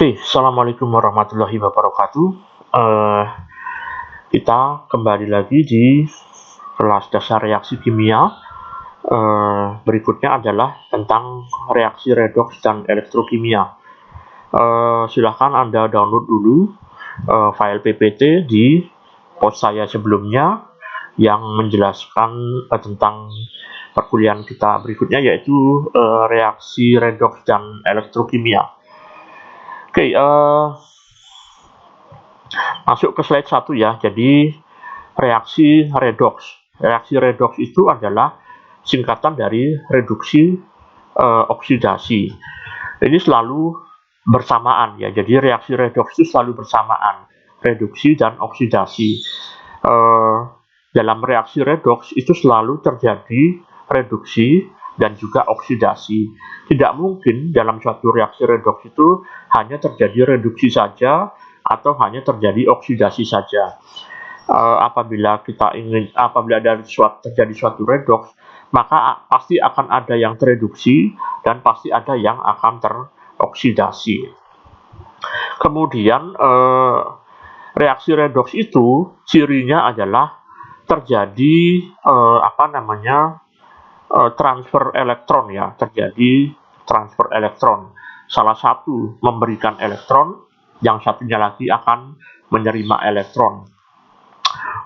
Oke, Assalamualaikum warahmatullahi wabarakatuh. Eh, kita kembali lagi di kelas dasar reaksi kimia. Berikutnya adalah tentang reaksi redoks dan elektrokimia. Silahkan Anda download dulu file PPT di post saya sebelumnya yang menjelaskan tentang perkuliahan kita berikutnya, yaitu reaksi redoks dan elektrokimia. Oke, masuk ke slide 1 ya. Jadi reaksi redoks. Reaksi redoks itu adalah singkatan dari reduksi oksidasi. Ini selalu bersamaan ya. Jadi reaksi redoks itu selalu bersamaan, reduksi dan oksidasi. Dalam reaksi redoks itu selalu terjadi reduksi dan juga oksidasi. Tidak mungkin dalam suatu reaksi redoks itu hanya terjadi reduksi saja atau hanya terjadi oksidasi saja. Apabila terjadi suatu redoks, maka pasti akan ada yang tereduksi dan pasti ada yang akan teroksidasi. Kemudian reaksi redoks itu cirinya adalah terjadi transfer elektron ya, terjadi transfer elektron. Salah satu memberikan elektron, yang satunya lagi akan menerima elektron.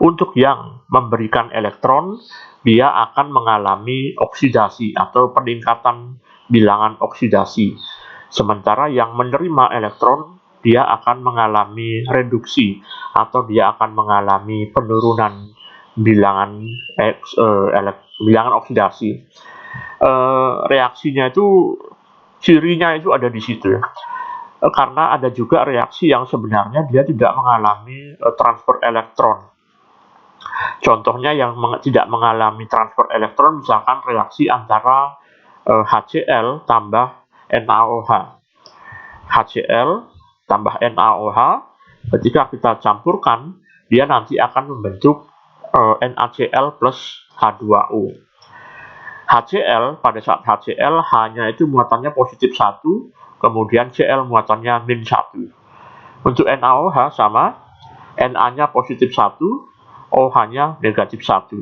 Untuk yang memberikan elektron, dia akan mengalami oksidasi atau peningkatan bilangan oksidasi. Sementara yang menerima elektron, dia akan mengalami reduksi atau dia akan mengalami penurunan bilangan oksidasi. Reaksinya itu, cirinya itu ada di situ. Karena ada juga reaksi yang sebenarnya dia tidak mengalami transfer elektron. Contohnya yang tidak mengalami transfer elektron, misalkan reaksi antara HCl tambah NaOH. HCl tambah NaOH, ketika kita campurkan, dia nanti akan membentuk NaCl plus H2O. HCl, pada saat HCl hanya itu muatannya positif 1, kemudian Cl muatannya min 1. Untuk NaOH sama, Na-nya positif 1, OH-nya negatif 1.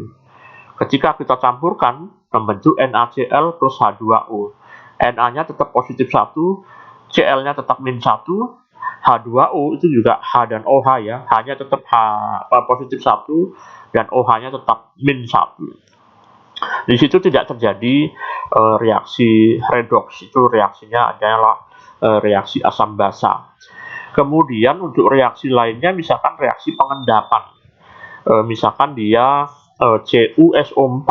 Ketika kita campurkan, membentuk NaCl plus H2O. Na-nya tetap positif 1, Cl-nya tetap min 1, H2O itu juga H dan OH ya, hanya tetap positif 1 dan OH-nya tetap min 1. Di situ tidak terjadi reaksi redoks, itu reaksinya adalah reaksi asam basa. Kemudian untuk reaksi lainnya, misalkan reaksi pengendapan. Misalkan dia CuSO4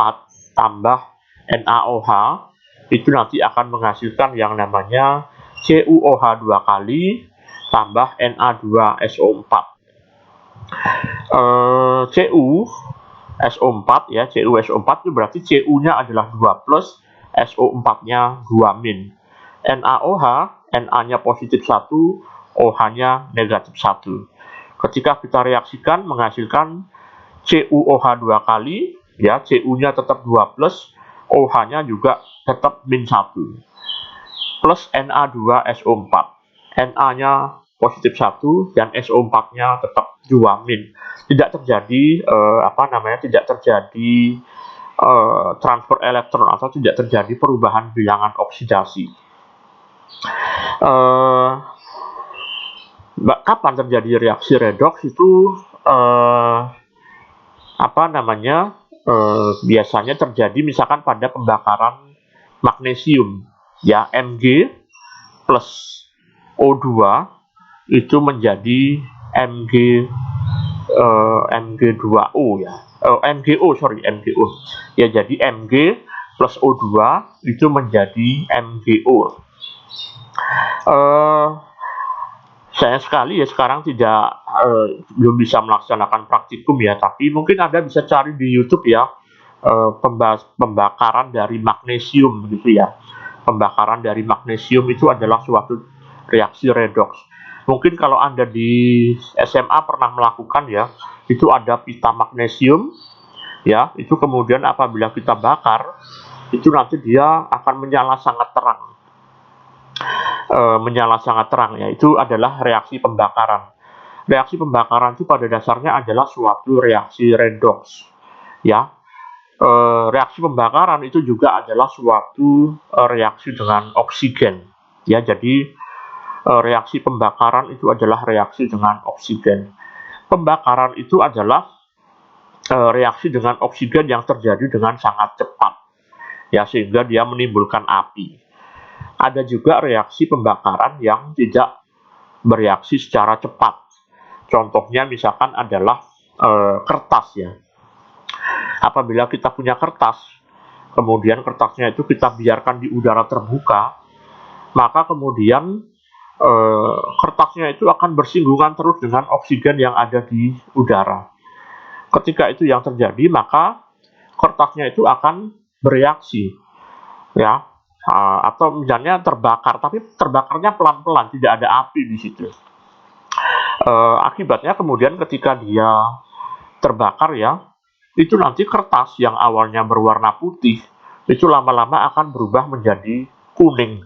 tambah NaOH, itu nanti akan menghasilkan yang namanya CuOH 2 kali tambah Na2SO4. CuSO4 ya, CuSO4 itu berarti Cu-nya adalah 2 plus, SO4-nya 2 min. NaOH, Na-nya positif 1, OH-nya negatif 1. Ketika kita reaksikan menghasilkan CuOH 2 kali, ya, Cu-nya tetap 2 plus, OH-nya juga tetap min 1. Plus Na2SO4. Na-nya positif 1 dan SO4-nya tetap 2 min. Tidak terjadi transfer elektron atau tidak terjadi perubahan bilangan oksidasi. Kapan terjadi reaksi redoks itu biasanya terjadi misalkan pada pembakaran magnesium ya, Mg plus O2 itu menjadi Mg2O ya, MgO ya, jadi Mg plus O2 itu menjadi MgO. Sayang sekali ya sekarang belum bisa melaksanakan praktikum ya, tapi mungkin Anda bisa cari di YouTube ya, pembakaran dari magnesium gitu ya. Pembakaran dari magnesium itu adalah suatu reaksi redoks. Mungkin kalau Anda di SMA pernah melakukan ya, itu ada pita magnesium ya, itu kemudian apabila kita bakar, itu nanti dia akan menyala sangat terang. menyala sangat terang, yaitu adalah reaksi pembakaran. Reaksi pembakaran itu pada dasarnya adalah suatu reaksi redoks, ya. Reaksi pembakaran itu juga adalah suatu reaksi dengan oksigen, ya. Jadi reaksi pembakaran itu adalah reaksi dengan oksigen. Pembakaran itu adalah reaksi dengan oksigen yang terjadi dengan sangat cepat, ya, sehingga dia menimbulkan api. Ada juga reaksi pembakaran yang tidak bereaksi secara cepat. Contohnya misalkan adalah kertas, ya. Apabila kita punya kertas, kemudian kertasnya itu kita biarkan di udara terbuka, maka kemudian kertasnya itu akan bersinggungan terus dengan oksigen yang ada di udara. Ketika itu yang terjadi, maka kertasnya itu akan bereaksi, ya, atau misalnya terbakar, tapi terbakarnya pelan-pelan, tidak ada api di situ. Akibatnya kemudian ketika dia terbakar, ya, itu nanti kertas yang awalnya berwarna putih itu lama-lama akan berubah menjadi kuning,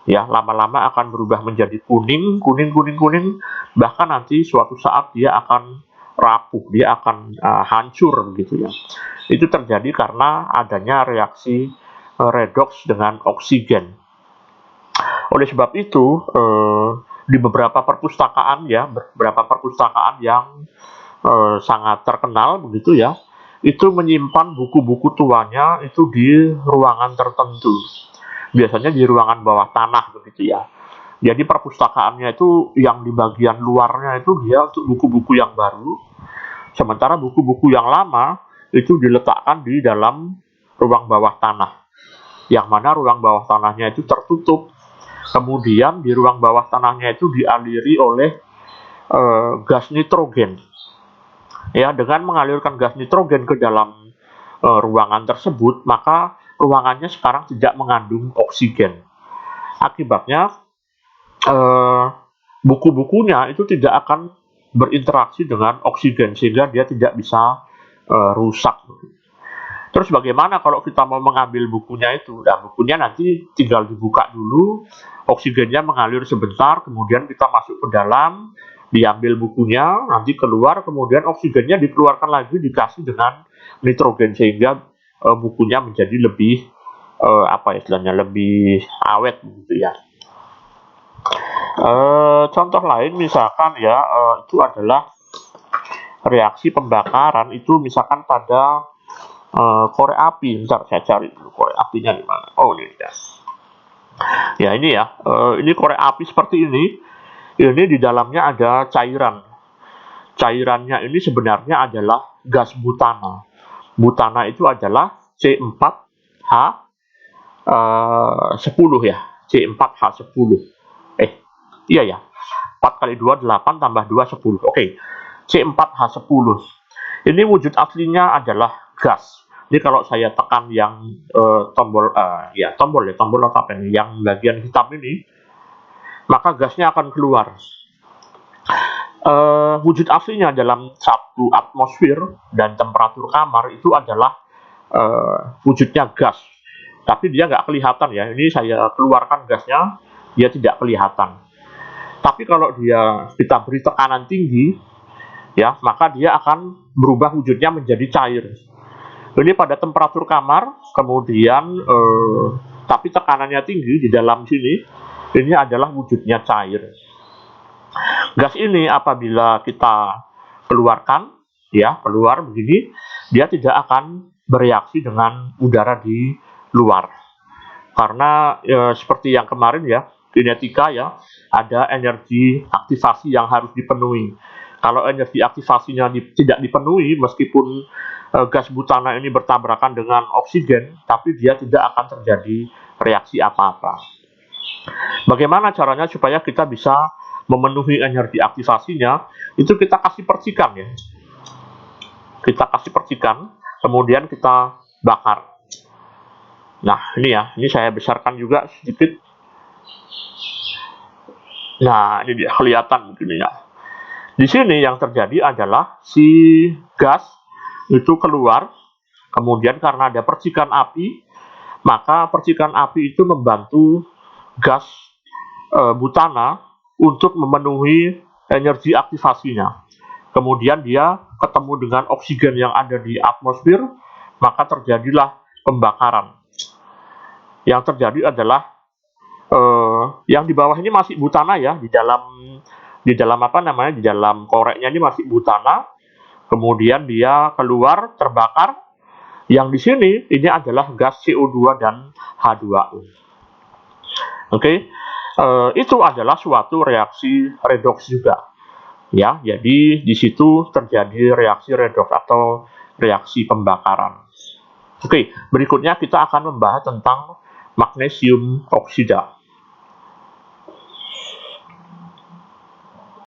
ya, lama-lama akan berubah menjadi kuning, bahkan nanti suatu saat dia akan rapuh, dia akan hancur begitu, ya. Itu terjadi karena adanya reaksi redoks dengan oksigen. Oleh sebab itu di beberapa perpustakaan, ya, beberapa perpustakaan yang sangat terkenal begitu, ya, itu menyimpan buku-buku tuanya itu di ruangan tertentu, biasanya di ruangan bawah tanah begitu, ya. Jadi perpustakaannya itu yang di bagian luarnya itu dia untuk buku-buku yang baru, sementara buku-buku yang lama itu diletakkan di dalam ruang bawah tanah, yang mana ruang bawah tanahnya itu tertutup. Kemudian di ruang bawah tanahnya itu dialiri oleh gas nitrogen. Ya, dengan mengalirkan gas nitrogen ke dalam ruangan tersebut, maka ruangannya sekarang tidak mengandung oksigen. Akibatnya buku-bukunya itu tidak akan berinteraksi dengan oksigen, sehingga dia tidak bisa rusak. Terus bagaimana kalau kita mau mengambil bukunya itu? Nah, bukunya nanti tinggal dibuka dulu, oksigennya mengalir sebentar, kemudian kita masuk ke dalam, diambil bukunya, nanti keluar, kemudian oksigennya dikeluarkan lagi, dikasih dengan nitrogen, sehingga bukunya menjadi lebih lebih awet gitu, ya. Contoh lain misalkan, ya, itu adalah reaksi pembakaran itu misalkan pada korek api. Bentar, saya cari dulu korek apinya di mana. Oh, ini ya. Ya, ini, ya. Ini korek api seperti ini. Ini di dalamnya ada cairan. Cairannya ini sebenarnya adalah gas butana. Butana itu adalah C4H10, ya. C4H10. Iya, ya. 4 kali 2 8 tambah 2 10. Oke. C4H10. Ini wujud aslinya adalah gas. Ini kalau saya tekan yang tombol apa ini, yang bagian hitam ini, maka gasnya akan keluar. Wujud aslinya dalam satu atmosfer dan temperatur kamar itu adalah wujudnya gas, tapi dia nggak kelihatan, ya. Ini saya keluarkan gasnya, dia tidak kelihatan. Tapi kalau kita beri tekanan tinggi, ya, maka dia akan berubah wujudnya menjadi cair. Ini pada temperatur kamar, kemudian tapi tekanannya tinggi di dalam sini, ini adalah wujudnya cair. Gas ini apabila kita keluarkan, ya, keluar begini, dia tidak akan bereaksi dengan udara di luar. Karena seperti yang kemarin, ya, kinetika, ya, ada energi aktivasi yang harus dipenuhi. Kalau energi aktivasinya tidak dipenuhi, meskipun gas butana ini bertabrakan dengan oksigen, tapi dia tidak akan terjadi reaksi apa-apa. Bagaimana caranya supaya kita bisa memenuhi energi aktivasinya? Itu kita kasih percikan, ya. Kita kasih percikan, kemudian kita bakar. Nah, ini, ya, ini saya besarkan juga sedikit. Nah, ini dia, kelihatan begini, ya. Di sini yang terjadi adalah si gas itu keluar, kemudian karena ada percikan api, maka percikan api itu membantu gas butana untuk memenuhi energi aktivasinya. Kemudian dia ketemu dengan oksigen yang ada di atmosfer, maka terjadilah pembakaran. Yang terjadi adalah yang di bawah ini masih butana ya, di dalam apa namanya, di dalam koreknya ini masih butana. Kemudian dia keluar terbakar. Yang di sini ini adalah gas CO2 dan H2O. Oke, itu adalah suatu reaksi redoks juga. Ya, jadi di situ terjadi reaksi redoks atau reaksi pembakaran. Oke, berikutnya kita akan membahas tentang magnesium oksida.